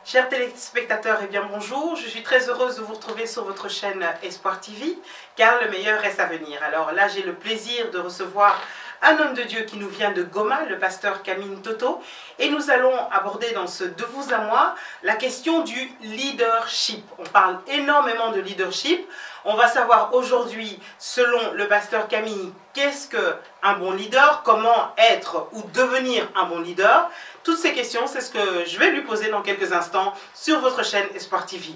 Chers téléspectateurs, eh bien bonjour, je suis très heureuse de vous retrouver sur votre chaîne Espoir TV, car le meilleur reste à venir. Alors là, j'ai le plaisir de recevoir un homme de Dieu qui nous vient de Goma, le pasteur Camille Toto, et nous allons aborder dans ce De vous à moi la question du leadership. On parle énormément de leadership. On va savoir aujourd'hui, selon le pasteur Camille, qu'est-ce qu'un bon leader, comment être ou devenir un bon leader. Toutes ces questions, c'est ce que je vais lui poser dans quelques instants sur votre chaîne Espoir TV.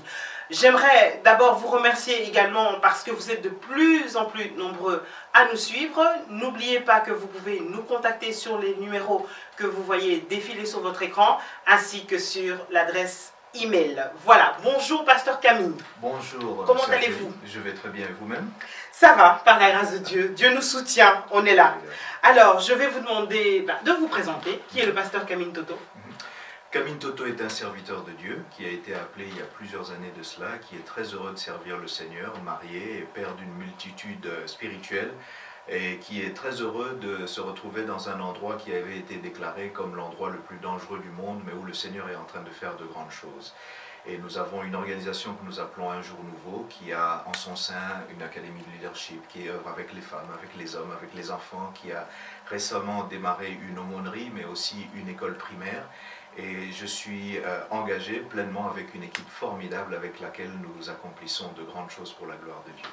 J'aimerais d'abord vous remercier également parce que vous êtes de plus en plus nombreux à nous suivre. N'oubliez pas que vous pouvez nous contacter sur les numéros que vous voyez défiler sur votre écran ainsi que sur l'adresse email. Voilà, bonjour pasteur Camille. Bonjour. Comment allez-vous? Je vais très bien, et vous-même? Ça va, par la grâce de Dieu. Dieu nous soutient, on est là. Alors, je vais vous demander de vous présenter. Qui est le pasteur Camille Toto? Camille Toto est un serviteur de Dieu qui a été appelé il y a plusieurs années de cela, qui est très heureux de servir le Seigneur, marié et père d'une multitude spirituelle, et qui est très heureux de se retrouver dans un endroit qui avait été déclaré comme l'endroit le plus dangereux du monde, mais où le Seigneur est en train de faire de grandes choses. Et nous avons une organisation que nous appelons Un Jour Nouveau, qui a en son sein une académie de leadership, qui œuvre avec les femmes, avec les hommes, avec les enfants, qui a récemment démarré une aumônerie, mais aussi une école primaire. Et je suis engagé pleinement avec une équipe formidable avec laquelle nous accomplissons de grandes choses pour la gloire de Dieu.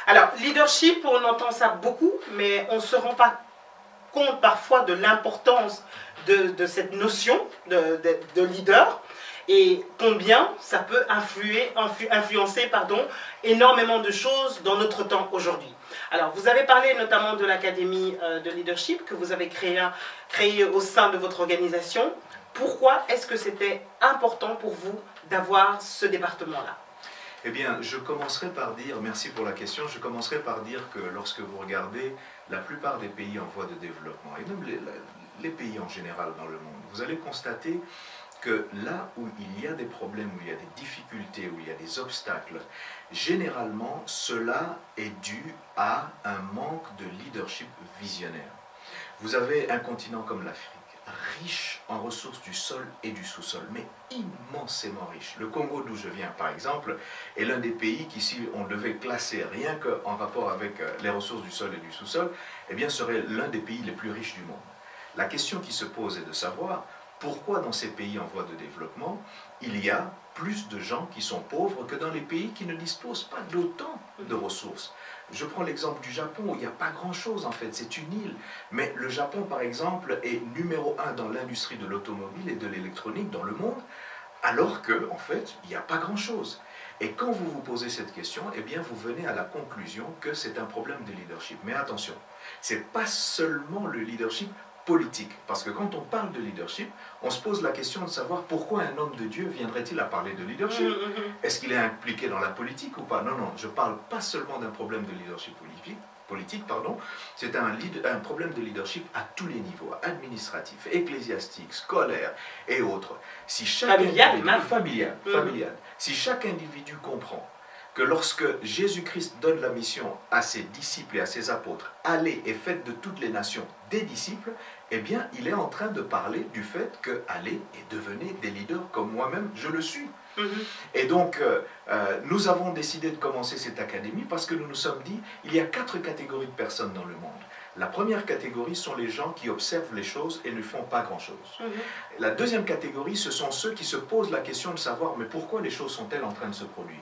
Alors, leadership, on entend ça beaucoup, mais on ne se rend pas compte parfois de l'importance de cette notion de leader et combien ça peut influencer énormément de choses dans notre temps aujourd'hui. Alors, vous avez parlé notamment de l'académie de leadership que vous avez créée au sein de votre organisation. Pourquoi est-ce que c'était important pour vous d'avoir ce département-là? Eh bien, je commencerai par dire, merci pour la question, je commencerai par dire que lorsque vous regardez la plupart des pays en voie de développement, et même les pays en général dans le monde, vous allez constater que là où il y a des problèmes, où il y a des difficultés, où il y a des obstacles, généralement, cela est dû à un manque de leadership visionnaire. Vous avez un continent comme l'Afrique, riche en ressources du sol et du sous-sol, mais immensément riche. Le Congo, d'où je viens par exemple, est l'un des pays qui, si on devait classer rien qu'en rapport avec les ressources du sol et du sous-sol, eh bien serait l'un des pays les plus riches du monde. La question qui se pose est de savoir pourquoi dans ces pays en voie de développement, il y a plus de gens qui sont pauvres que dans les pays qui ne disposent pas d'autant de ressources. Je prends l'exemple du Japon où il n'y a pas grand-chose en fait, c'est une île. Mais le Japon par exemple est numéro 1 dans l'industrie de l'automobile et de l'électronique dans le monde, alors qu'en fait, il n'y a pas grand-chose. Et quand vous vous posez cette question, eh bien vous venez à la conclusion que c'est un problème de leadership. Mais attention, ce n'est pas seulement le leadership politique. Parce que quand on parle de leadership, on se pose la question de savoir pourquoi un homme de Dieu viendrait-il à parler de leadership? Est-ce qu'il est impliqué dans la politique ou pas? Non, non, je ne parle pas seulement d'un problème de leadership politique, c'est un problème de leadership à tous les niveaux, administratif, ecclésiastique, scolaire et autres. Si Familial. Si chaque individu comprend que lorsque Jésus-Christ donne la mission à ses disciples et à ses apôtres, allez et faites de toutes les nations des disciples, eh bien, il est en train de parler du fait que allez et devenez des leaders comme moi-même, je le suis. Et donc, nous avons décidé de commencer cette académie parce que nous nous sommes dit, il y a 4 catégories de personnes dans le monde. La première catégorie sont les gens qui observent les choses et ne font pas grand-chose. La deuxième catégorie, ce sont ceux qui se posent la question de savoir, mais pourquoi les choses sont-elles en train de se produire?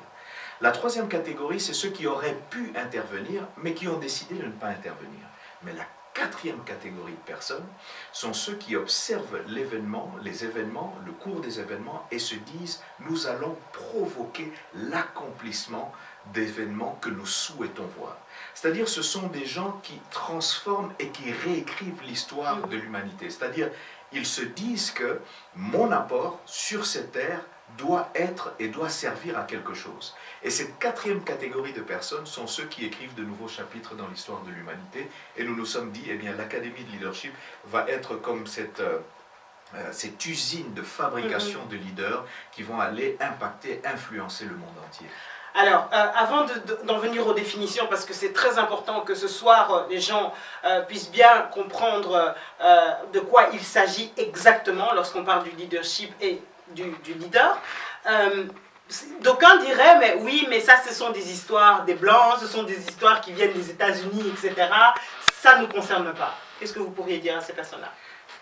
La troisième catégorie, c'est ceux qui auraient pu intervenir, mais qui ont décidé de ne pas intervenir. Mais la quatrième catégorie de personnes sont ceux qui observent l'événement, les événements, le cours des événements, et se disent, nous allons provoquer l'accomplissement d'événements que nous souhaitons voir. C'est-à-dire, ce sont des gens qui transforment et qui réécrivent l'histoire de l'humanité. C'est-à-dire, ils se disent que mon apport sur cette terre doit être et doit servir à quelque chose. Et cette quatrième catégorie de personnes sont ceux qui écrivent de nouveaux chapitres dans l'histoire de l'humanité. Et nous nous sommes dit, eh bien, l'Académie de leadership va être comme cette usine de fabrication de leaders qui vont aller impacter, influencer le monde entier. Alors, avant d'en venir aux définitions, parce que c'est très important que ce soir, les gens puissent bien comprendre de quoi il s'agit exactement lorsqu'on parle du leadership et du leader. D'aucuns diraient, mais oui, mais ça, ce sont des histoires des Blancs, ce sont des histoires qui viennent des États-Unis, etc. Ça ne nous concerne pas. Qu'est-ce que vous pourriez dire à ces personnes-là?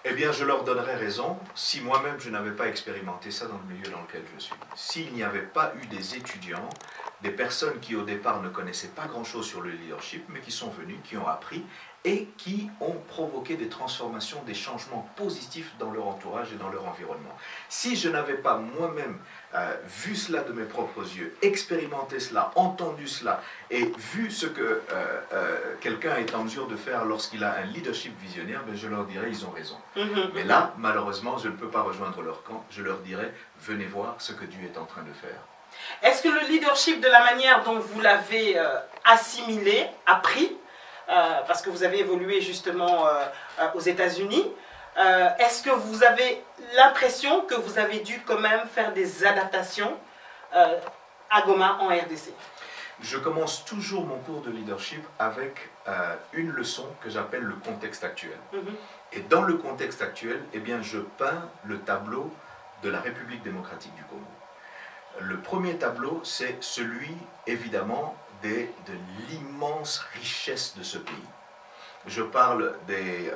Eh bien, je leur donnerais raison si moi-même je n'avais pas expérimenté ça dans le milieu dans lequel je suis. S'il n'y avait pas eu des étudiants, des personnes qui au départ ne connaissaient pas grand-chose sur le leadership, mais qui sont venus, qui ont appris et qui ont provoqué des transformations, des changements positifs dans leur entourage et dans leur environnement. Si je n'avais pas moi-même vu cela de mes propres yeux, expérimenté cela, entendu cela et vu ce que quelqu'un est en mesure de faire lorsqu'il a un leadership visionnaire, ben je leur dirais ils ont raison. Mais là, malheureusement, je ne peux pas rejoindre leur camp. Je leur dirais venez voir ce que Dieu est en train de faire. Est-ce que le leadership, de la manière dont vous l'avez assimilé, appris, parce que vous avez évolué justement aux États-Unis, est-ce que vous avez l'impression que vous avez dû quand même faire des adaptations à Goma en RDC? Je commence toujours mon cours de leadership avec une leçon que j'appelle le contexte actuel. Et dans le contexte actuel, eh bien, je peins le tableau de la République démocratique du Congo. Le premier tableau, c'est celui, évidemment, de l'immense richesse de ce pays. Je parle des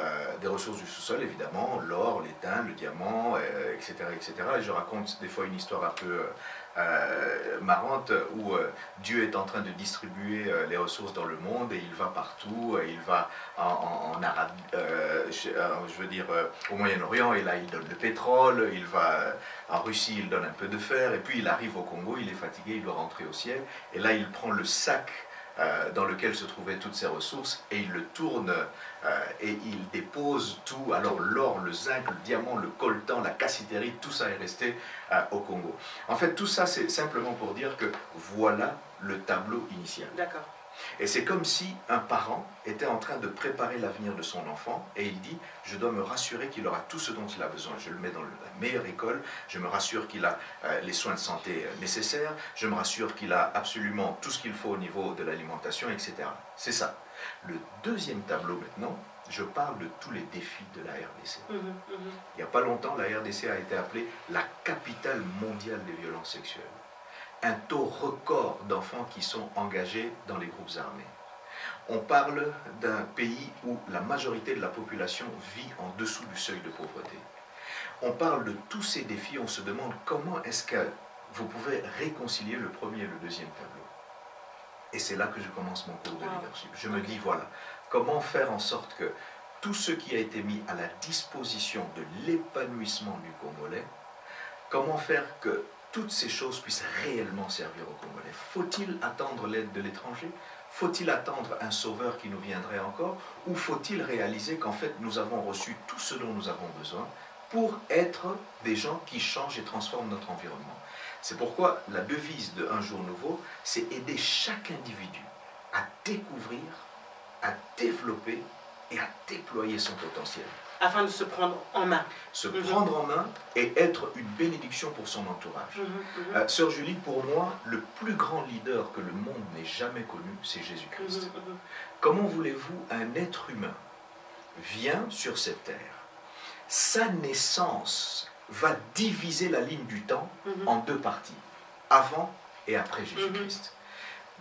ressources du sous-sol, évidemment, l'or, l'étain, le diamant, etc., etc. Et je raconte des fois une histoire un peu marrante où Dieu est en train de distribuer les ressources dans le monde et il va partout, il va en Arabie, je veux dire au Moyen-Orient, et là il donne le pétrole, il va en Russie, il donne un peu de fer, et puis il arrive au Congo, il est fatigué, il doit rentrer au ciel, et là il prend le sac dans lequel se trouvaient toutes ces ressources, et il le tourne et il dépose tout. Alors l'or, le zinc, le diamant, le coltan, la cassitérite, tout ça est resté au Congo. En fait, tout ça, c'est simplement pour dire que voilà le tableau initial. D'accord. Et c'est comme si un parent était en train de préparer l'avenir de son enfant et il dit, je dois me rassurer qu'il aura tout ce dont il a besoin. Je le mets dans la meilleure école, je me rassure qu'il a les soins de santé nécessaires, je me rassure qu'il a absolument tout ce qu'il faut au niveau de l'alimentation, etc. C'est ça. Le deuxième tableau maintenant, je parle de tous les défis de la RDC. Il n'y a pas longtemps, la RDC a été appelée la capitale mondiale des violences sexuelles. Un taux record d'enfants qui sont engagés dans les groupes armés. On parle d'un pays où la majorité de la population vit en dessous du seuil de pauvreté. On parle de tous ces défis, on se demande comment est-ce que vous pouvez réconcilier le premier et le deuxième tableau. Et c'est là que je commence mon cours de leadership. Je me dis, voilà, comment faire en sorte que tout ce qui a été mis à la disposition de l'épanouissement du Congolais, comment faire que toutes ces choses puissent réellement servir aux Congolais. Faut-il attendre l'aide de l'étranger? Faut-il attendre un sauveur qui nous viendrait encore? Ou faut-il réaliser qu'en fait nous avons reçu tout ce dont nous avons besoin pour être des gens qui changent et transforment notre environnement? C'est pourquoi la devise de Un jour nouveau, c'est aider chaque individu à découvrir, à développer et à déployer son potentiel. Afin de se prendre en main. Se prendre en main et être une bénédiction pour son entourage. Sœur Julie, pour moi, le plus grand leader que le monde n'ait jamais connu, c'est Jésus-Christ. Comment voulez-vous un être humain vient sur cette terre, sa naissance va diviser la ligne du temps en deux parties, avant et après Jésus-Christ.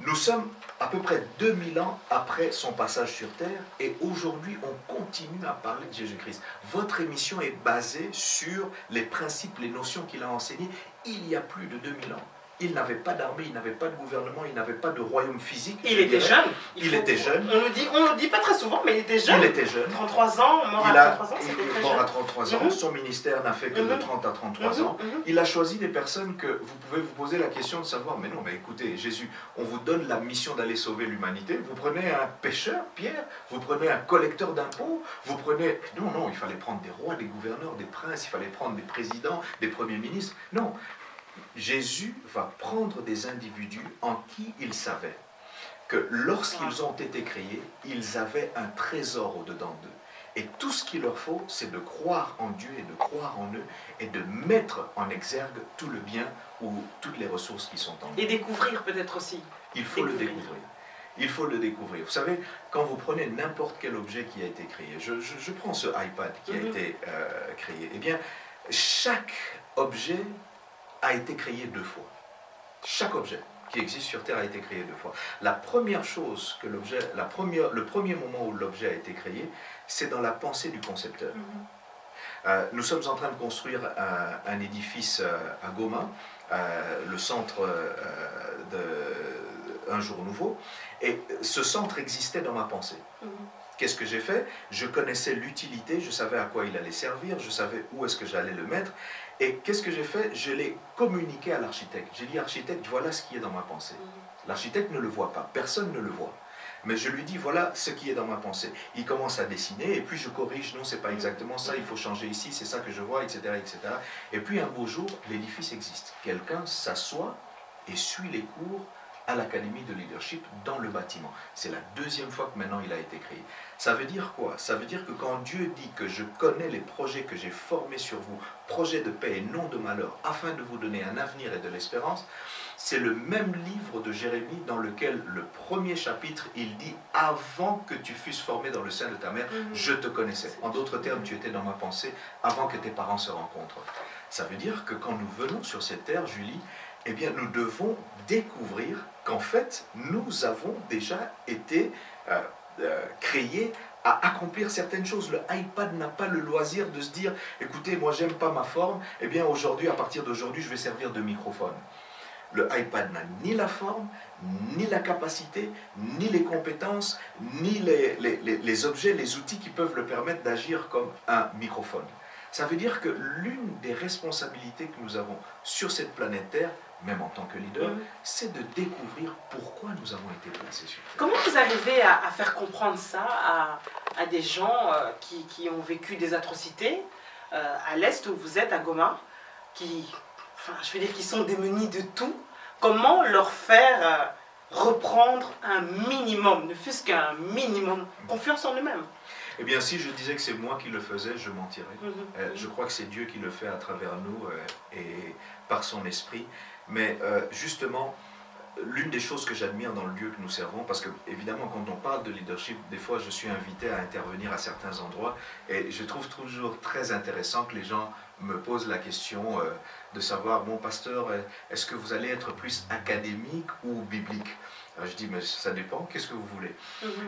Nous sommes à peu près 2000 ans après son passage sur Terre et aujourd'hui on continue à parler de Jésus-Christ. Votre émission est basée sur les principes, les notions qu'il a enseignées il y a plus de 2000 ans. Il n'avait pas d'armée, il n'avait pas de gouvernement, il n'avait pas de royaume physique. Il était jeune. Il était jeune. On ne le dit pas très souvent, mais il était jeune. Il était jeune. 33 ans, mort à 33 ans, c'était très jeune. Mort à 33 ans, son ministère n'a fait que de 30 à 33 ans. Il a choisi des personnes que vous pouvez vous poser la question de savoir, mais non, mais écoutez, Jésus, on vous donne la mission d'aller sauver l'humanité, vous prenez un pêcheur, Pierre, vous prenez un collecteur d'impôts, vous prenez... Non, il fallait prendre des rois, des gouverneurs, des princes, il fallait prendre des présidents, des premiers ministres. Non. Jésus va prendre des individus en qui il savait que lorsqu'ils ont été créés, ils avaient un trésor au-dedans d'eux. Et tout ce qu'il leur faut, c'est de croire en Dieu et de croire en eux et de mettre en exergue tout le bien ou toutes les ressources qui sont en eux. Et découvrir peut-être aussi. Il faut le découvrir. Il faut le découvrir. Vous savez, quand vous prenez n'importe quel objet qui a été créé, je prends ce iPad qui a été créé, eh bien, chaque objet a été créé 2 fois. Chaque objet qui existe sur Terre a été créé 2 fois. La première chose que l'objet, le premier moment où l'objet a été créé, c'est dans la pensée du concepteur. Nous sommes en train de construire un édifice à Goma, le centre Un Jour Nouveau, et ce centre existait dans ma pensée. Qu'est-ce que j'ai fait? Je connaissais l'utilité, je savais à quoi il allait servir, je savais où est-ce que j'allais le mettre. Et qu'est-ce que j'ai fait? Je l'ai communiqué à l'architecte. J'ai dit, architecte, voilà ce qui est dans ma pensée. L'architecte ne le voit pas, personne ne le voit. Mais je lui dis, voilà ce qui est dans ma pensée. Il commence à dessiner, et puis je corrige, non, c'est pas exactement ça, il faut changer ici, c'est ça que je vois, etc., etc. Et puis un beau jour, l'édifice existe. Quelqu'un s'assoit et suit les cours à l'Académie de Leadership dans le bâtiment. C'est la 2e fois que maintenant il a été créé. Ça veut dire quoi? Ça veut dire que quand Dieu dit que je connais les projets que j'ai formés sur vous, projets de paix et non de malheur, afin de vous donner un avenir et de l'espérance, c'est le même livre de Jérémie dans lequel le 1er chapitre, il dit « Avant que tu fusses formé dans le sein de ta mère, je te connaissais. » En d'autres termes, tu étais dans ma pensée avant que tes parents se rencontrent. Ça veut dire que quand nous venons sur cette terre, Julie, eh bien, nous devons découvrir qu'en fait, nous avons déjà été créés à accomplir certaines choses. Le iPad n'a pas le loisir de se dire « Écoutez, moi, j'aime pas ma forme, eh bien, aujourd'hui, à partir d'aujourd'hui, je vais servir de microphone. » Le iPad n'a ni la forme, ni la capacité, ni les compétences, ni les objets, les outils qui peuvent le permettre d'agir comme un microphone. Ça veut dire que l'une des responsabilités que nous avons sur cette planète Terre, même en tant que leader, c'est de découvrir pourquoi nous avons été placés sur Terre. Comment vous arrivez à faire comprendre ça à des gens qui ont vécu des atrocités à l'Est où vous êtes, à Goma, je veux dire, qui sont démunis de tout? Comment leur faire reprendre un minimum, ne fût-ce qu'un minimum, confiance en eux-mêmes? Eh bien, si je disais que c'est moi qui le faisais, je mentirais. Je crois que c'est Dieu qui le fait à travers nous et par son esprit. Mais justement, l'une des choses que j'admire dans le lieu que nous servons, parce que évidemment quand on parle de leadership, des fois je suis invité à intervenir à certains endroits et je trouve toujours très intéressant que les gens me posent la question de savoir, bon pasteur, est-ce que vous allez être plus académique ou biblique? Alors je dis, mais ça dépend, qu'est-ce que vous voulez?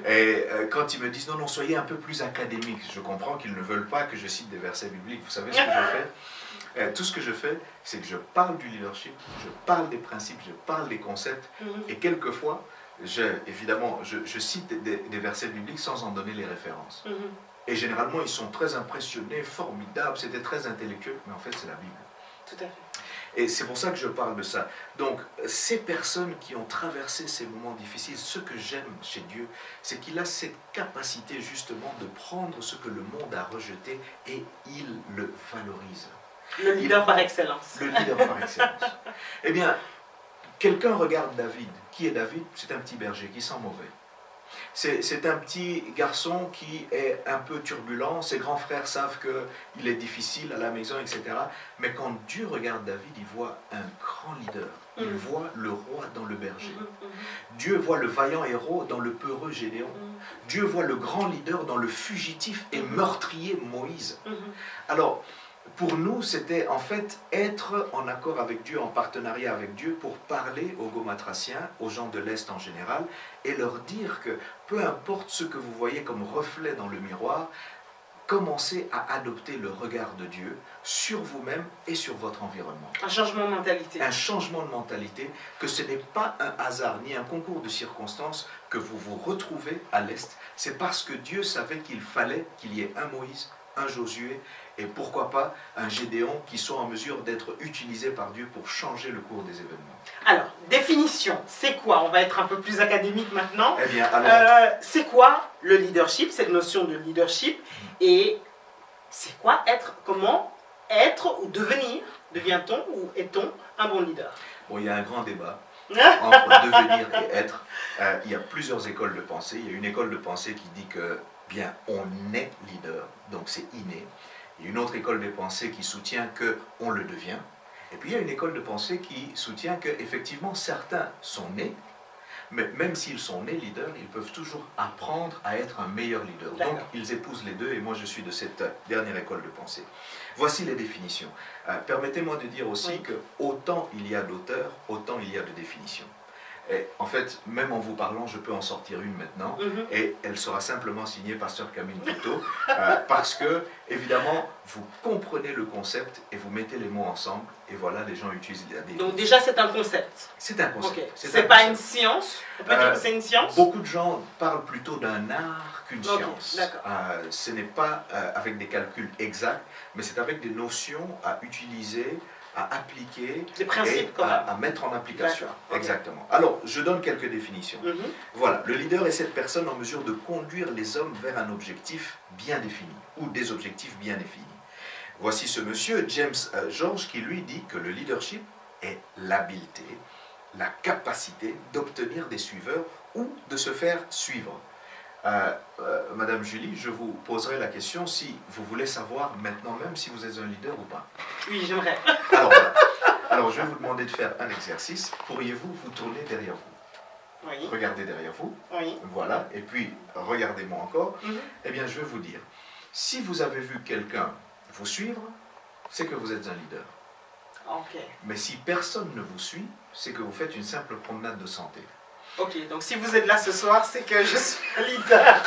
Et quand ils me disent, non, non, soyez un peu plus académique, je comprends qu'ils ne veulent pas que je cite des versets bibliques. Vous savez ce que je fais? Tout ce que je fais, c'est que je parle du leadership, je parle des principes, je parle des concepts, et quelquefois, évidemment, je cite des versets bibliques sans en donner les références. Et généralement, ils sont très impressionnés, formidables, c'était très intellectuel, mais en fait, c'est la Bible. Tout à fait. Et c'est pour ça que je parle de ça. Donc, ces personnes qui ont traversé ces moments difficiles, ce que j'aime chez Dieu, c'est qu'il a cette capacité justement de prendre ce que le monde a rejeté et il le valorise. Le leader par excellence. Le leader par excellence. Eh bien, quelqu'un regarde David. Qui est David? C'est un petit berger qui sent mauvais. C'est un petit garçon qui est un peu turbulent, ses grands frères savent qu'il est difficile à la maison, etc. Mais quand Dieu regarde David, il voit un grand leader, il voit le roi dans le berger. Dieu voit le vaillant héros dans le peureux Gédéon. Dieu voit le grand leader dans le fugitif et meurtrier Moïse. Alors, pour nous, c'était en fait être en accord avec Dieu, en partenariat avec Dieu, pour parler aux Gomatraciens, aux gens de l'Est en général, et leur dire que peu importe ce que vous voyez comme reflet dans le miroir, commencez à adopter le regard de Dieu sur vous-même et sur votre environnement. Un changement de mentalité. Un changement de mentalité, que ce n'est pas un hasard ni un concours de circonstances que vous vous retrouvez à l'Est. C'est parce que Dieu savait qu'il fallait qu'il y ait un Moïse, un Josué, et pourquoi pas un Gédéon qui soit en mesure d'être utilisé par Dieu pour changer le cours des événements. Alors, définition, c'est quoi? On va être un peu plus académique maintenant. Eh bien, alors... c'est quoi le leadership, cette notion de leadership? Et c'est quoi être, comment être ou devenir, devient-on ou est-on un bon leader? Bon, il y a un grand débat entre devenir et être. Il y a plusieurs écoles de pensée. Il y a une école de pensée qui dit que, bien, on est leader, donc c'est inné. Il y a une autre école de pensée qui soutient qu'on le devient. Et puis il y a une école de pensée qui soutient qu'effectivement certains sont nés, Mais même s'ils sont nés leaders, ils peuvent toujours apprendre à être un meilleur leader. Donc, ils épousent les deux, et moi, je suis de cette dernière école de pensée. Voici les définitions. Permettez-moi de dire aussi que autant il y a d'auteurs, autant il y a de définitions. Et en fait, même en vous parlant, je peux en sortir une maintenant, et elle sera simplement signée Pasteur Camille Couteau, parce que, évidemment, vous comprenez le concept et vous mettez les mots ensemble, et voilà, les gens utilisent la définition. Donc déjà, c'est un concept. C'est un concept. Okay. C'est pas une science. On peut dire que c'est une science. Beaucoup de gens parlent plutôt d'un art qu'une science. Ce n'est pas avec des calculs exacts, mais c'est avec des notions à utiliser, à appliquer des principes, et à mettre en application. Exactement. Alors, je donne quelques définitions. Voilà, le leader est cette personne en mesure de conduire les hommes vers un objectif bien défini, ou des objectifs bien définis. Voici ce monsieur, James George, qui lui dit que le leadership est l'habileté, la capacité d'obtenir des suiveurs ou de se faire suivre. Madame Julie, je vous poserai la question si vous voulez savoir maintenant même si vous êtes un leader ou pas. Oui, j'aimerais. Alors, je vais vous demander de faire un exercice. Pourriez-vous vous tourner derrière vous? Oui. Regardez derrière vous. Oui. Voilà. Et puis, regardez-moi encore. Eh bien, je vais vous dire, si vous avez vu quelqu'un vous suivre, c'est que vous êtes un leader. Ok. Mais si personne ne vous suit, c'est que vous faites une simple promenade de santé. Ok, donc si vous êtes là ce soir, c'est que je suis un leader.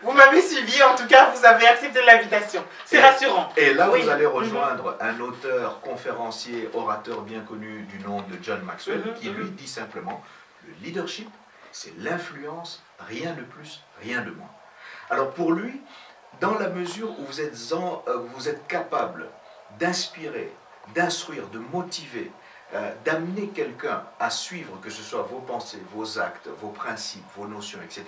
Vous m'avez suivi, en tout cas, vous avez accepté l'invitation. C'est rassurant. Et là, vous allez rejoindre un auteur, conférencier, orateur bien connu du nom de John Maxwell, qui lui dit simplement, le leadership, c'est l'influence, rien de plus, rien de moins. Alors pour lui, dans la mesure où vous êtes capable d'inspirer, d'instruire, de motiver, d'amener quelqu'un à suivre, que ce soit vos pensées, vos actes, vos principes, vos notions, etc.,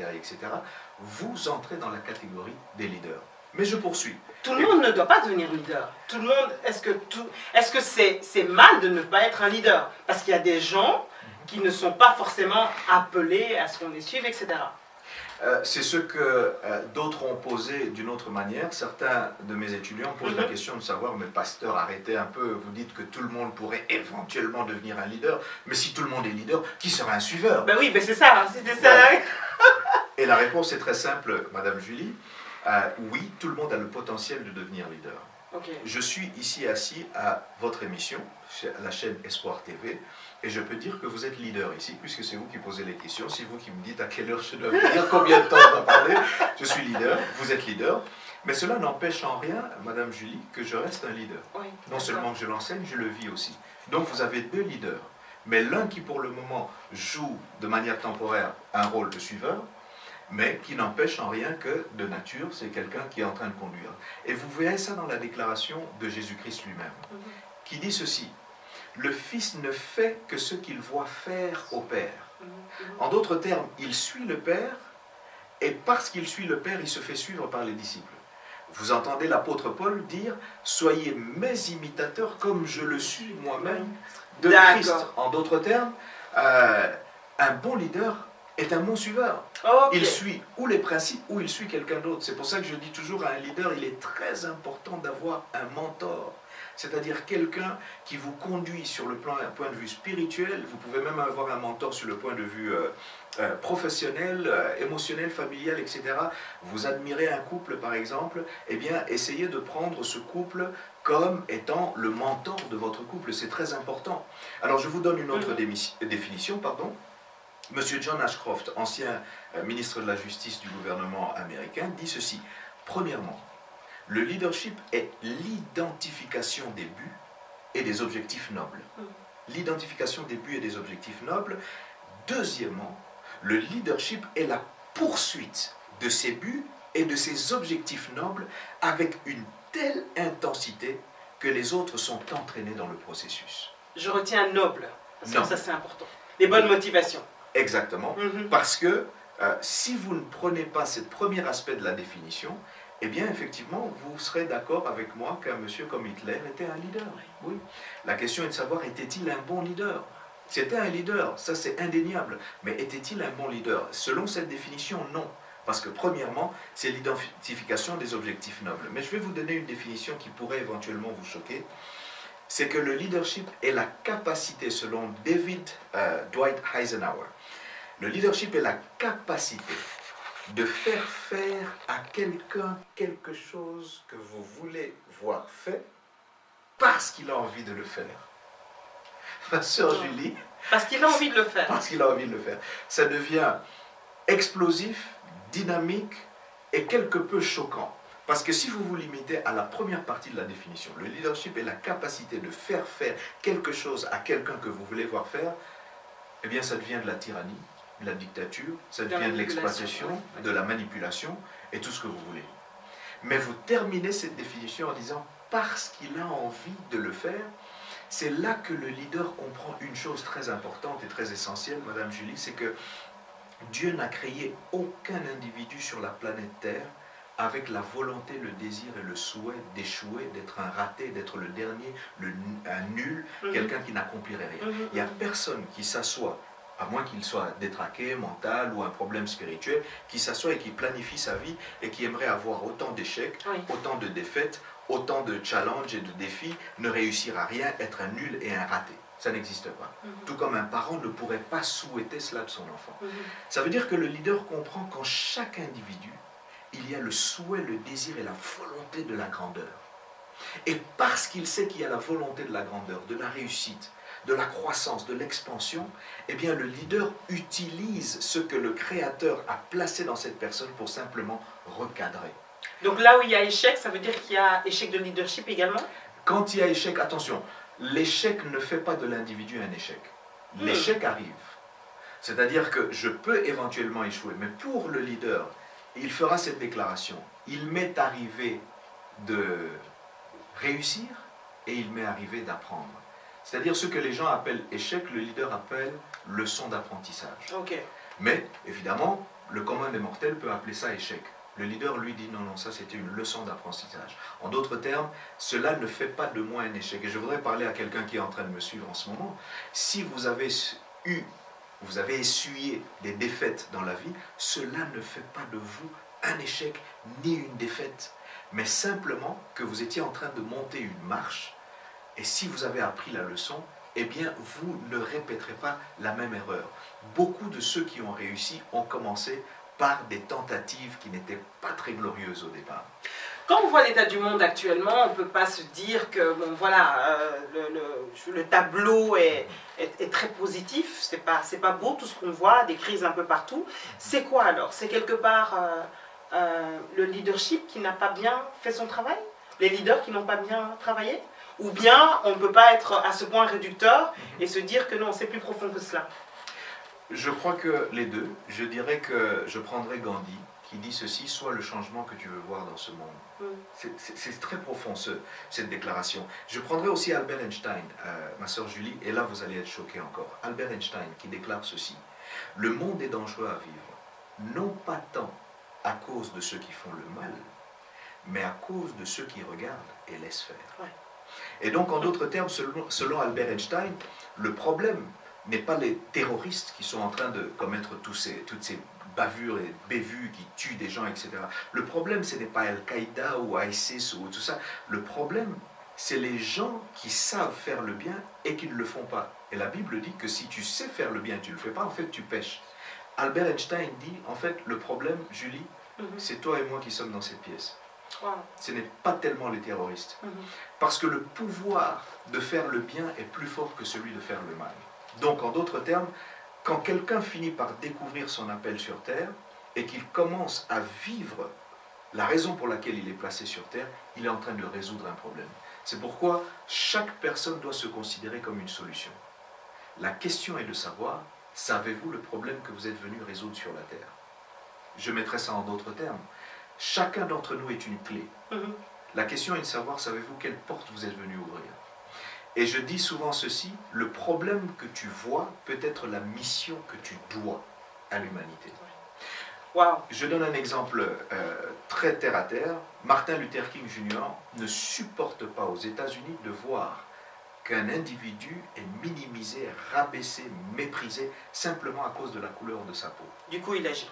vous entrez dans la catégorie des leaders. Mais je poursuis. Tout le monde ne doit pas devenir leader. Tout le monde, est-ce que c'est mal de ne pas être un leader? Parce qu'il y a des gens qui ne sont pas forcément appelés à ce qu'on les suive, etc. C'est ce que d'autres ont posé d'une autre manière. Certains de mes étudiants posent la question de savoir, mais pasteur, arrêtez un peu, vous dites que tout le monde pourrait éventuellement devenir un leader, mais si tout le monde est leader, qui sera un suiveur? Ben oui, ben c'est ça, c'était ça. Voilà. Et la réponse est très simple, Madame Julie. Oui, tout le monde a le potentiel de devenir leader. Okay. Je suis ici assis à votre émission, à la chaîne Espoir TV, et je peux dire que vous êtes leader ici, puisque c'est vous qui posez les questions, c'est vous qui me dites à quelle heure je dois venir, combien de temps je dois parler. Je suis leader, vous êtes leader, mais cela n'empêche en rien, Madame Julie, que je reste un leader. Oui, non seulement que je l'enseigne, je le vis aussi. Donc vous avez deux leaders, mais l'un qui pour le moment joue de manière temporaire un rôle de suiveur, mais qui n'empêche en rien que de nature, c'est quelqu'un qui est en train de conduire. Et vous verrez ça dans la déclaration de Jésus-Christ lui-même, qui dit ceci: le Fils ne fait que ce qu'il voit faire au Père. En d'autres termes, il suit le Père, et parce qu'il suit le Père, il se fait suivre par les disciples. Vous entendez l'apôtre Paul dire « Soyez mes imitateurs comme je le suis moi-même de Christ ». En d'autres termes, un bon leader est un bon suiveur. Okay. Il suit ou les principes ou il suit quelqu'un d'autre. C'est pour ça que je dis toujours à un leader, il est très important d'avoir un mentor. C'est-à-dire quelqu'un qui vous conduit sur le point de vue spirituel. Vous pouvez même avoir un mentor sur le point de vue professionnel, émotionnel, familial, etc. Vous admirez un couple par exemple, eh bien essayez de prendre ce couple comme étant le mentor de votre couple. C'est très important. Alors je vous donne une autre définition, pardon. Monsieur John Ashcroft, ancien ministre de la Justice du gouvernement américain, dit ceci. Premièrement, le leadership est l'identification des buts et des objectifs nobles. L'identification des buts et des objectifs nobles. Deuxièmement, le leadership est la poursuite de ces buts et de ces objectifs nobles avec une telle intensité que les autres sont entraînés dans le processus. Je retiens noble, parce que ça c'est important. Les bonnes motivations. Exactement, parce que si vous ne prenez pas ce premier aspect de la définition, eh bien, effectivement, vous serez d'accord avec moi qu'un monsieur comme Hitler était un leader. Oui. La question est de savoir, était-il un bon leader? C'était un leader, ça c'est indéniable. Mais était-il un bon leader? Selon cette définition, non. Parce que premièrement, c'est l'identification des objectifs nobles. Mais je vais vous donner une définition qui pourrait éventuellement vous choquer. C'est que le leadership est la capacité, selon Dwight Eisenhower, Le leadership est la capacité de faire faire à quelqu'un quelque chose que vous voulez voir fait parce qu'il a envie de le faire. Ma sœur Julie, Parce qu'il a envie de le faire. parce qu'il a envie de le faire, ça devient explosif, dynamique et quelque peu choquant. Parce que si vous vous limitez à la première partie de la définition, le leadership est la capacité de faire faire quelque chose à quelqu'un que vous voulez voir faire, eh bien ça devient de la tyrannie, de la dictature, ça devient de l'exploitation, de la manipulation et tout ce que vous voulez. Mais vous terminez cette définition en disant parce qu'il a envie de le faire. C'est là que le leader comprend une chose très importante et très essentielle, Madame Julie, c'est que Dieu n'a créé aucun individu sur la planète Terre avec la volonté, le désir et le souhait d'échouer, d'être un raté, d'être le dernier, un nul, quelqu'un qui n'accomplirait rien. Il n'y a personne qui s'assoit, à moins qu'il soit détraqué, mental ou un problème spirituel, qui s'assoit et qui planifie sa vie et qui aimerait avoir autant d'échecs, autant de défaites, autant de challenges et de défis, ne réussir à rien, être un nul et un raté. Ça n'existe pas. Tout comme un parent ne pourrait pas souhaiter cela de son enfant. Ça veut dire que le leader comprend qu'en chaque individu, il y a le souhait, le désir et la volonté de la grandeur. Et parce qu'il sait qu'il y a la volonté de la grandeur, de la réussite, de la croissance, de l'expansion, eh bien le leader utilise ce que le Créateur a placé dans cette personne pour simplement recadrer. Donc là où il y a échec, ça veut dire qu'il y a échec de leadership également? Quand il y a échec, attention, l'échec ne fait pas de l'individu un échec. L'échec arrive. C'est-à-dire que je peux éventuellement échouer, mais pour le leader, il fera cette déclaration. Il m'est arrivé de réussir et il m'est arrivé d'apprendre. C'est-à-dire ce que les gens appellent échec, le leader appelle leçon d'apprentissage. Mais évidemment, le commun des mortels peut appeler ça échec. Le leader lui dit non, non, ça c'était une leçon d'apprentissage. En d'autres termes, cela ne fait pas de moi un échec. Et je voudrais parler à quelqu'un qui est en train de me suivre en ce moment. Si vous avez essuyé des défaites dans la vie, cela ne fait pas de vous un échec ni une défaite, mais simplement que vous étiez en train de monter une marche, et si vous avez appris la leçon, eh bien vous ne répéterez pas la même erreur. Beaucoup de ceux qui ont réussi ont commencé par des tentatives qui n'étaient pas très glorieuses au départ. Quand on voit l'état du monde actuellement, on ne peut pas se dire que bon, voilà, le tableau est très positif, c'est pas beau tout ce qu'on voit, des crises un peu partout. C'est quoi alors? C'est quelque part le leadership qui n'a pas bien fait son travail? Les leaders qui n'ont pas bien travaillé? Ou bien on ne peut pas être à ce point réducteur et se dire que non, c'est plus profond que cela? Je crois que les deux. Je dirais que je prendrais Gandhi qui dit ceci: sois le changement que tu veux voir dans ce monde. C'est très profond cette déclaration. Je prendrais aussi Albert Einstein, ma sœur Julie, et là vous allez être choqués encore. Albert Einstein qui déclare ceci: le monde est dangereux à vivre, non pas tant à cause de ceux qui font le mal, mais à cause de ceux qui regardent et laissent faire. Et donc en d'autres termes, selon Albert Einstein, le problème n'est pas les terroristes qui sont en train de commettre toutes ces bavures et bévues qui tuent des gens, etc. Le problème, ce n'est pas Al-Qaïda ou ISIS ou tout ça. Le problème, c'est les gens qui savent faire le bien et qui ne le font pas. Et la Bible dit que si tu sais faire le bien et tu ne le fais pas, en fait, tu pèches. Albert Einstein dit, en fait, le problème, Julie, c'est toi et moi qui sommes dans cette pièce. Ce n'est pas tellement les terroristes. Parce que le pouvoir de faire le bien est plus fort que celui de faire le mal. Donc, en d'autres termes, quand quelqu'un finit par découvrir son appel sur Terre et qu'il commence à vivre la raison pour laquelle il est placé sur Terre, il est en train de résoudre un problème. C'est pourquoi chaque personne doit se considérer comme une solution. La question est de savoir, savez-vous le problème que vous êtes venu résoudre sur la Terre? Je mettrai ça en d'autres termes. Chacun d'entre nous est une clé. La question est de savoir, savez-vous quelle porte vous êtes venu ouvrir? Et je dis souvent ceci, le problème que tu vois peut être la mission que tu dois à l'humanité. Je donne un exemple très terre à terre. Martin Luther King Jr. ne supporte pas aux États-Unis de voir qu'un individu est minimisé, rabaissé, méprisé simplement à cause de la couleur de sa peau. Du coup, il agit.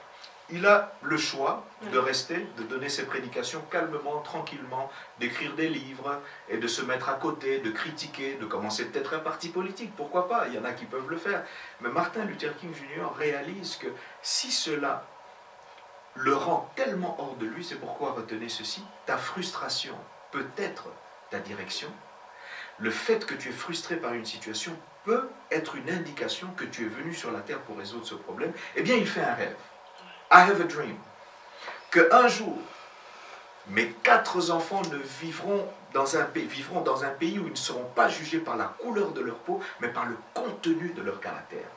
il a le choix de rester, de donner ses prédications calmement, tranquillement, d'écrire des livres et de se mettre à côté, de critiquer, de commencer peut-être un parti politique, pourquoi pas, il y en a qui peuvent le faire. Mais Martin Luther King Jr. réalise que si cela le rend tellement hors de lui, c'est pourquoi retenez ceci, ta frustration peut être ta direction. Le fait que tu es frustré par une situation peut être une indication que tu es venu sur la terre pour résoudre ce problème. Eh bien, il fait un rêve. I have a dream. Qu'un jour, mes 4 enfants vivront dans un pays où ils ne seront pas jugés par la couleur de leur peau, mais par le contenu de leur caractère.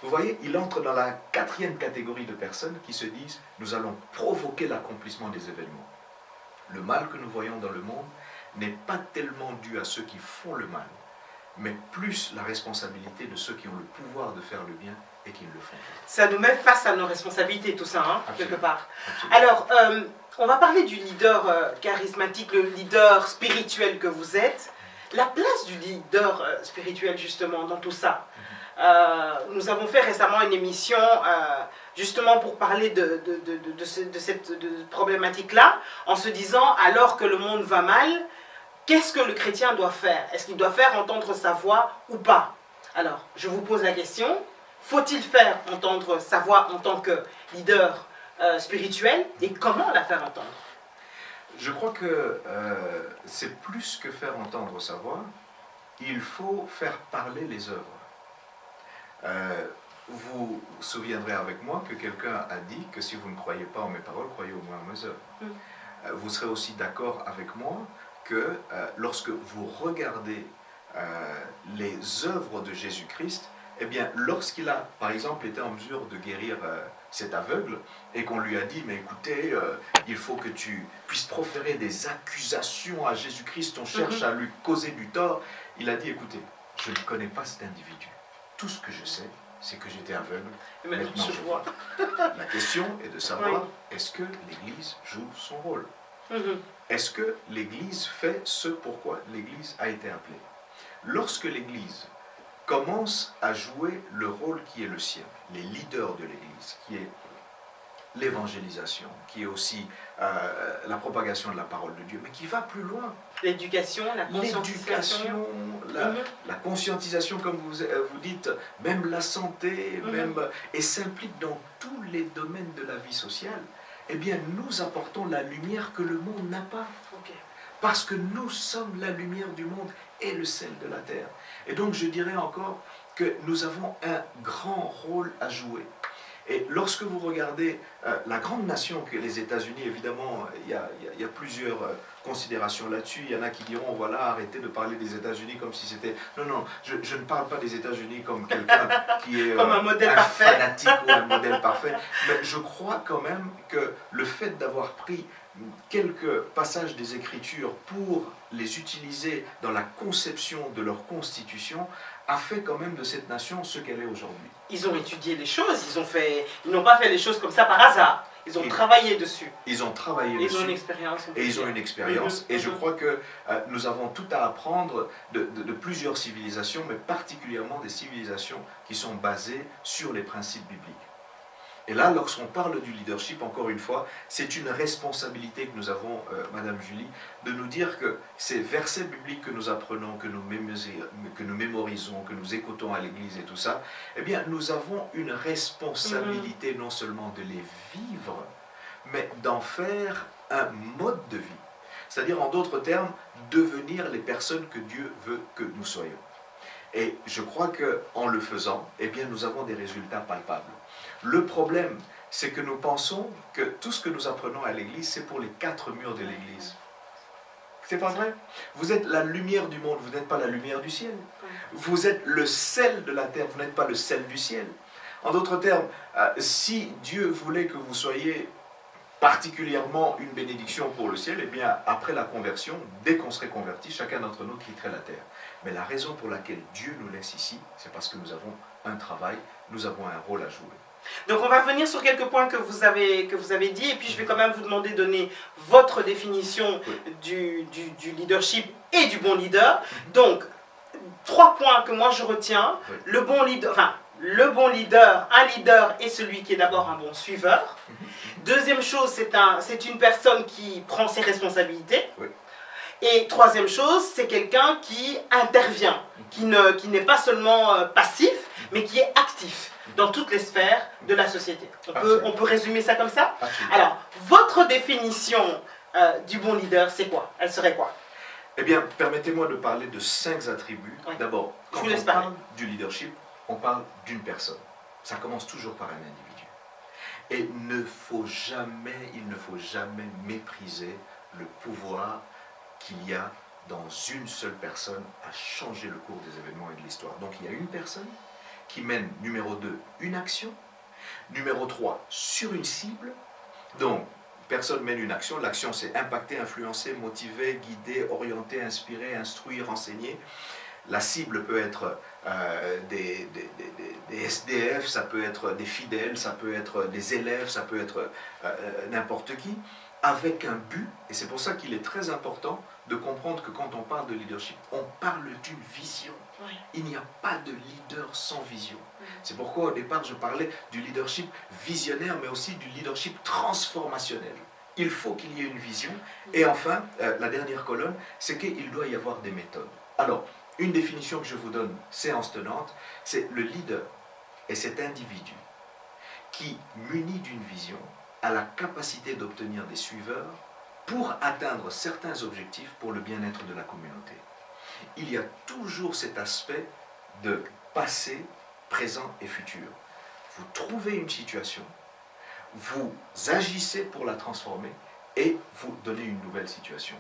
Vous voyez, il entre dans la 4e catégorie de personnes qui se disent « Nous allons provoquer l'accomplissement des événements ». Le mal que nous voyons dans le monde n'est pas tellement dû à ceux qui font le mal, mais plus la responsabilité de ceux qui ont le pouvoir de faire le bien et qui le font. Ça nous met face à nos responsabilités, tout ça, hein, quelque part. Absolument. Alors, on va parler du leader charismatique, le leader spirituel que vous êtes. La place du leader spirituel, justement, dans tout ça. Nous avons fait récemment une émission, justement, pour parler de cette problématique-là, en se disant, alors que le monde va mal, qu'est-ce que le chrétien doit faire? Est-ce qu'il doit faire entendre sa voix ou pas? Alors, je vous pose la question, faut-il faire entendre sa voix en tant que leader spirituel et comment la faire entendre? Je crois que c'est plus que faire entendre sa voix, il faut faire parler les œuvres. Vous vous souviendrez avec moi que quelqu'un a dit que si vous ne croyez pas en mes paroles, croyez au moins en mes œuvres. Vous serez aussi d'accord avec moi que lorsque vous regardez les œuvres de Jésus-Christ, eh bien, lorsqu'il a, par exemple, été en mesure de guérir cet aveugle, et qu'on lui a dit, mais écoutez, il faut que tu puisses proférer des accusations à Jésus-Christ, on cherche à lui causer du tort, il a dit, écoutez, je ne connais pas cet individu. Tout ce que je sais, c'est que j'étais aveugle. Et maintenant je vois. La question est de savoir, est-ce que l'Église joue son rôle? Est-ce que l'Église fait ce pourquoi l'Église a été appelée? Lorsque l'Église commence à jouer le rôle qui est le sien, les leaders de l'Église, qui est l'évangélisation, qui est aussi la propagation de la parole de Dieu, mais qui va plus loin. L'éducation, la conscientisation. La conscientisation, comme vous dites, même la santé, et s'implique dans tous les domaines de la vie sociale. Eh bien, nous apportons la lumière que le monde n'a pas. Parce que nous sommes la lumière du monde et le sel de la terre. Et donc, je dirais encore que nous avons un grand rôle à jouer. Et lorsque vous regardez la grande nation que les États-Unis, évidemment, il y a plusieurs considérations là-dessus. Il y en a qui diront, voilà, arrêtez de parler des États-Unis comme si c'était... Non, je ne parle pas des États-Unis comme quelqu'un qui est comme un modèle parfait, fanatique ou un modèle parfait. Mais je crois quand même que le fait d'avoir pris quelques passages des Écritures pour les utiliser dans la conception de leur constitution a fait quand même de cette nation ce qu'elle est aujourd'hui. Ils ont étudié les choses, ils n'ont pas fait les choses comme ça par hasard. Ils ont travaillé dessus. Ils ont travaillé dessus. Ils ont une expérience. Et ils ont une expérience. Et je crois que nous avons tout à apprendre de plusieurs civilisations, mais particulièrement des civilisations qui sont basées sur les principes bibliques. Et là, lorsqu'on parle du leadership, encore une fois, c'est une responsabilité que nous avons, Madame Julie, de nous dire que ces versets bibliques que nous apprenons, que nous mémorisons, que nous écoutons à l'église et tout ça, eh bien, nous avons une responsabilité non seulement de les vivre, mais d'en faire un mode de vie. C'est-à-dire, en d'autres termes, devenir les personnes que Dieu veut que nous soyons. Et je crois qu'en le faisant, eh bien, nous avons des résultats palpables. Le problème, c'est que nous pensons que tout ce que nous apprenons à l'église, c'est pour les 4 murs de l'église. C'est pas vrai? Vous êtes la lumière du monde, vous n'êtes pas la lumière du ciel. Vous êtes le sel de la terre, vous n'êtes pas le sel du ciel. En d'autres termes, si Dieu voulait que vous soyez particulièrement une bénédiction pour le ciel, eh bien, après la conversion, dès qu'on serait converti, chacun d'entre nous quitterait la terre. Mais la raison pour laquelle Dieu nous laisse ici, c'est parce que nous avons un travail, nous avons un rôle à jouer. Donc on va venir sur quelques points que vous avez dit, et puis je vais quand même vous demander de donner votre définition du leadership et du bon leader. Donc, 3 points que moi je retiens. Le bon leader, un leader est celui qui est d'abord un bon suiveur. Deuxième chose, c'est une personne qui prend ses responsabilités. Oui. Et troisième chose, c'est quelqu'un qui intervient, qui n'est pas seulement passif, mais qui est actif dans toutes les sphères de la société. On peut résumer ça comme ça? Absolument. Alors, votre définition du bon leader, c'est quoi? Elle serait quoi? Eh bien, permettez-moi de parler de 5 attributs. Oui. D'abord, quand vous laisse on parler. parle du leadership, on parle d'une personne. Ça commence toujours par un individu. Et il ne faut jamais mépriser le pouvoir qu'il y a dans une seule personne à changer le cours des événements et de l'histoire. Donc il y a une personne qui mène, numéro 2, une action, numéro 3, sur une cible. Donc, personne mène une action, l'action c'est impacter, influencer, motiver, guider, orienter, inspirer, instruire, enseigner. La cible peut être des SDF, ça peut être des fidèles, ça peut être des élèves, ça peut être n'importe qui, avec un but. Et c'est pour ça qu'il est très important de comprendre que quand on parle de leadership, on parle d'une vision. Oui. Il n'y a pas de leader sans vision. C'est pourquoi au départ je parlais du leadership visionnaire, mais aussi du leadership transformationnel. Il faut qu'il y ait une vision. Et enfin, la dernière colonne, c'est qu'il doit y avoir des méthodes. Alors, une définition que je vous donne, séance tenante, c'est le leader est cet individu qui, muni d'une vision, a la capacité d'obtenir des suiveurs pour atteindre certains objectifs pour le bien-être de la communauté. Il y a toujours cet aspect de passé, présent et futur. Vous trouvez une situation, vous agissez pour la transformer et vous donnez une nouvelle situation.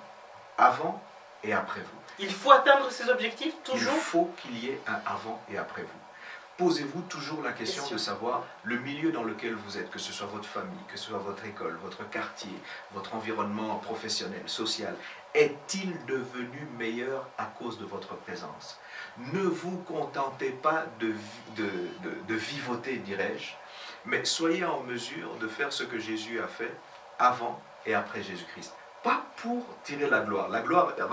Avant et après vous. Il faut atteindre ses objectifs toujours? Il faut qu'il y ait un avant et après vous. Posez-vous toujours la question de savoir le milieu dans lequel vous êtes, que ce soit votre famille, que ce soit votre école, votre quartier, votre environnement professionnel, social, est-il devenu meilleur à cause de votre présence? Ne vous contentez pas de vivoter, dirais-je, mais soyez en mesure de faire ce que Jésus a fait avant et après Jésus-Christ. Pas pour tirer la gloire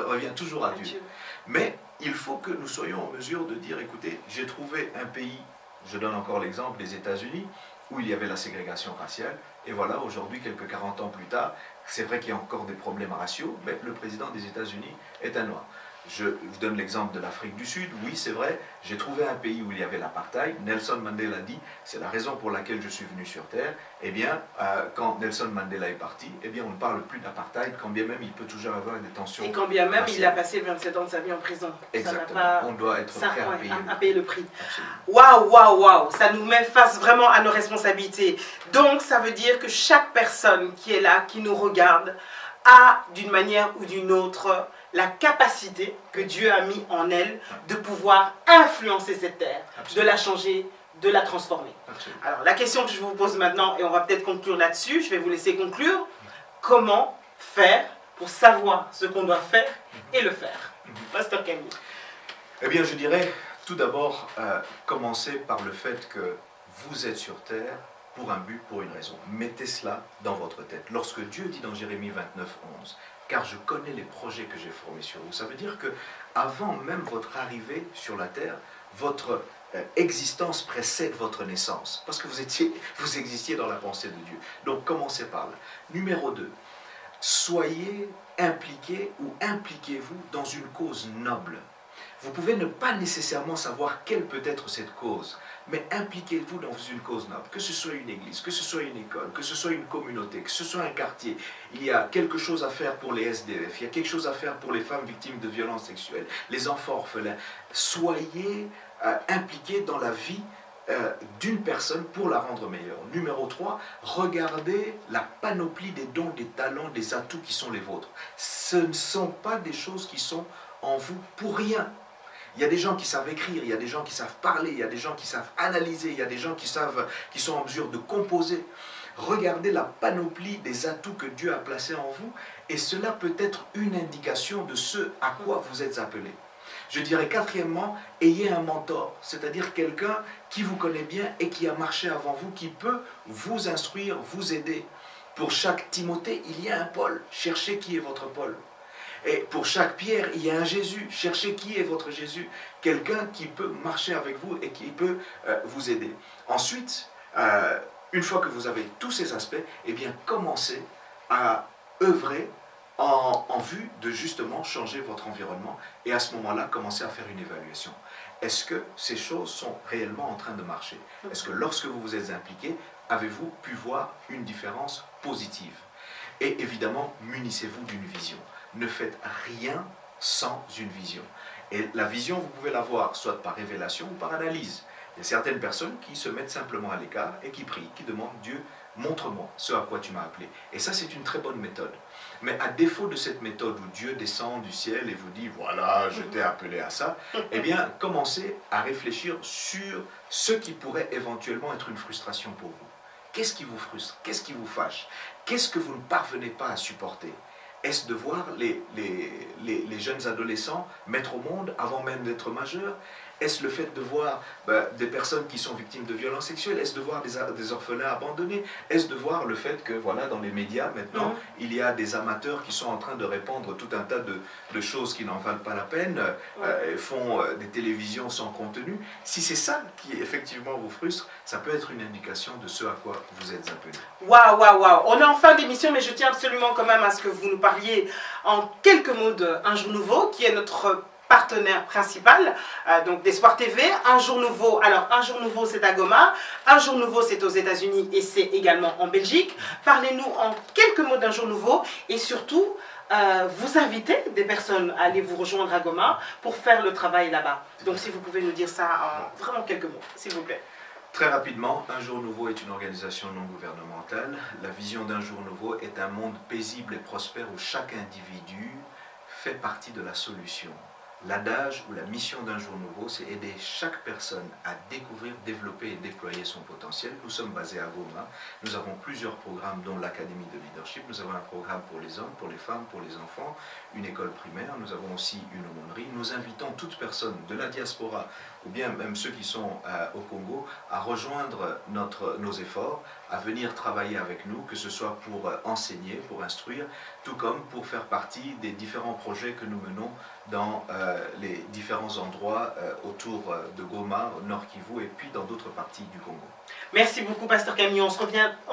revient toujours à Dieu. Mais il faut que nous soyons en mesure de dire, écoutez, j'ai trouvé un pays, je donne encore l'exemple des États-Unis, où il y avait la ségrégation raciale, et voilà, aujourd'hui, quelques 40 ans plus tard, c'est vrai qu'il y a encore des problèmes raciaux, mais le président des États-Unis est un noir. Je vous donne l'exemple de l'Afrique du Sud. Oui, c'est vrai, j'ai trouvé un pays où il y avait l'apartheid. Nelson Mandela dit, c'est la raison pour laquelle je suis venu sur Terre. Eh bien, quand Nelson Mandela est parti, eh bien, on ne parle plus d'apartheid, quand bien même il peut toujours avoir des tensions. Et quand bien même raciales. il a passé 27 ans de sa vie en prison. Exactement, on doit être prêt à payer le prix. Absolument. Waouh, ça nous met face vraiment à nos responsabilités. Donc, ça veut dire que chaque personne qui est là, qui nous regarde, a d'une manière ou d'une autre la capacité que Dieu a mis en elle de pouvoir influencer cette terre, Absolument. de la changer, de la transformer. Absolument. Alors la question que je vous pose maintenant, et on va peut-être conclure là-dessus, je vais vous laisser conclure, comment faire pour savoir ce qu'on doit faire et le faire? Pasteur Camille. Eh bien, je dirais tout d'abord, commencer par le fait que vous êtes sur terre pour un but, pour une raison. Mettez cela dans votre tête. Lorsque Dieu dit dans Jérémie 29, 11, « Car je connais les projets que j'ai formés sur vous », ça veut dire que avant même votre arrivée sur la terre, votre existence précède votre naissance. Parce que vous existiez dans la pensée de Dieu. Donc, commencez par là. Numéro 2, soyez impliqués ou impliquez-vous dans une cause noble. Vous pouvez ne pas nécessairement savoir quelle peut être cette cause, mais impliquez-vous dans une cause noble, que ce soit une église, que ce soit une école, que ce soit une communauté, que ce soit un quartier. Il y a quelque chose à faire pour les SDF, il y a quelque chose à faire pour les femmes victimes de violences sexuelles, les enfants orphelins. Soyez impliqués dans la vie d'une personne pour la rendre meilleure. Numéro 3, regardez la panoplie des dons, des talents, des atouts qui sont les vôtres. Ce ne sont pas des choses qui sont en vous pour rien. Il y a des gens qui savent écrire, il y a des gens qui savent parler, il y a des gens qui savent analyser, il y a des gens qui sont en mesure de composer. Regardez la panoplie des atouts que Dieu a placés en vous, et cela peut être une indication de ce à quoi vous êtes appelés. Je dirais quatrièmement, ayez un mentor, c'est-à-dire quelqu'un qui vous connaît bien et qui a marché avant vous, qui peut vous instruire, vous aider. Pour chaque Timothée, il y a un Paul. Cherchez qui est votre Paul. Et pour chaque Pierre, il y a un Jésus. Cherchez qui est votre Jésus. Quelqu'un qui peut marcher avec vous et qui peut vous aider. Ensuite, Une fois que vous avez tous ces aspects, eh bien, commencez à œuvrer en vue de justement changer votre environnement et à ce moment-là, commencez à faire une évaluation. Est-ce que ces choses sont réellement en train de marcher? Est-ce que lorsque vous vous êtes impliqué, avez-vous pu voir une différence positive? Et évidemment, munissez-vous d'une vision. Ne faites rien sans une vision. Et la vision, vous pouvez l'avoir soit par révélation ou par analyse. Il y a certaines personnes qui se mettent simplement à l'écart et qui prient, qui demandent Dieu, montre-moi ce à quoi tu m'as appelé. Et ça, c'est une très bonne méthode. Mais à défaut de cette méthode où Dieu descend du ciel et vous dit, voilà, je t'ai appelé à ça, eh bien, commencez à réfléchir sur ce qui pourrait éventuellement être une frustration pour vous. Qu'est-ce qui vous frustre? Qu'est-ce qui vous fâche? Qu'est-ce que vous ne parvenez pas à supporter? Est-ce de voir les jeunes adolescents mettre au monde avant même d'être majeurs? Est-ce le fait de voir des personnes qui sont victimes de violences sexuelles? Est-ce de voir des orphelins abandonnés? Est-ce de voir le fait que voilà, dans les médias maintenant, il y a des amateurs qui sont en train de répandre tout un tas de choses qui n'en valent pas la peine, font des télévisions sans contenu? Si c'est ça qui effectivement vous frustre, ça peut être une indication de ce à quoi vous êtes appelé. Waouh, waouh, waouh. On est en fin d'émission, mais je tiens absolument quand même à ce que vous nous parliez en quelques mots d'Un Jour Nouveau, qui est notre partenaire principal, donc d'Espoir TV. Un Jour Nouveau, alors Un Jour Nouveau c'est à Goma, Un Jour Nouveau c'est aux États-Unis et c'est également en Belgique. Parlez-nous en quelques mots d'Un Jour Nouveau et surtout vous invitez des personnes à aller vous rejoindre à Goma pour faire le travail là-bas. Donc si vous pouvez nous dire ça en vraiment quelques mots, s'il vous plaît. Très rapidement, Un Jour Nouveau est une organisation non gouvernementale. La vision d'Un Jour Nouveau est un monde paisible et prospère où chaque individu fait partie de la solution. L'adage ou la mission d'Un Jour Nouveau, c'est aider chaque personne à découvrir, développer et déployer son potentiel. Nous sommes basés à Goma. Nous avons plusieurs programmes, dont l'Académie de Leadership. Nous avons un programme pour les hommes, pour les femmes, pour les enfants, une école primaire. Nous avons aussi une aumônerie. Nous invitons toute personne de la diaspora, ou bien même ceux qui sont au Congo, à rejoindre nos efforts, à venir travailler avec nous, que ce soit pour enseigner, pour instruire, tout comme pour faire partie des différents projets que nous menons dans les différents endroits autour de Goma, au Nord Kivu et puis dans d'autres parties du Congo. Merci beaucoup, Pasteur Camille. On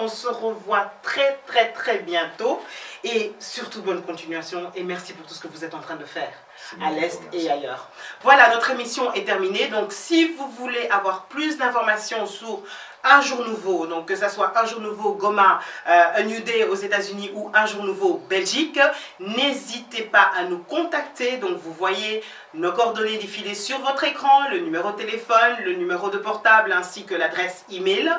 se revoit très bientôt. Et surtout, bonne continuation. Et merci pour tout ce que vous êtes en train de faire à l'Est et ailleurs. Voilà, notre émission est terminée. Donc, si vous voulez avoir plus d'informations sur Un Jour Nouveau, donc que ce soit Un Jour Nouveau Goma, A New Day aux États-Unis ou Un Jour Nouveau Belgique, n'hésitez pas à nous contacter. Donc, vous voyez nos coordonnées défiler sur votre écran, le numéro de téléphone, le numéro de portable ainsi que l'adresse email.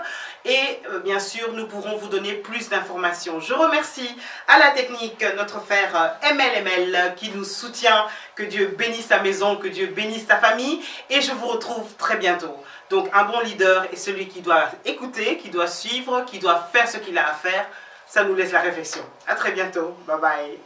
Et bien sûr, nous pourrons vous donner plus d'informations. Je remercie à la technique notre frère MLML qui nous soutient. Que Dieu bénisse sa maison, que Dieu bénisse sa famille. Et je vous retrouve très bientôt. Donc un bon leader est celui qui doit écouter, qui doit suivre, qui doit faire ce qu'il a à faire. Ça nous laisse la réflexion. À très bientôt. Bye bye.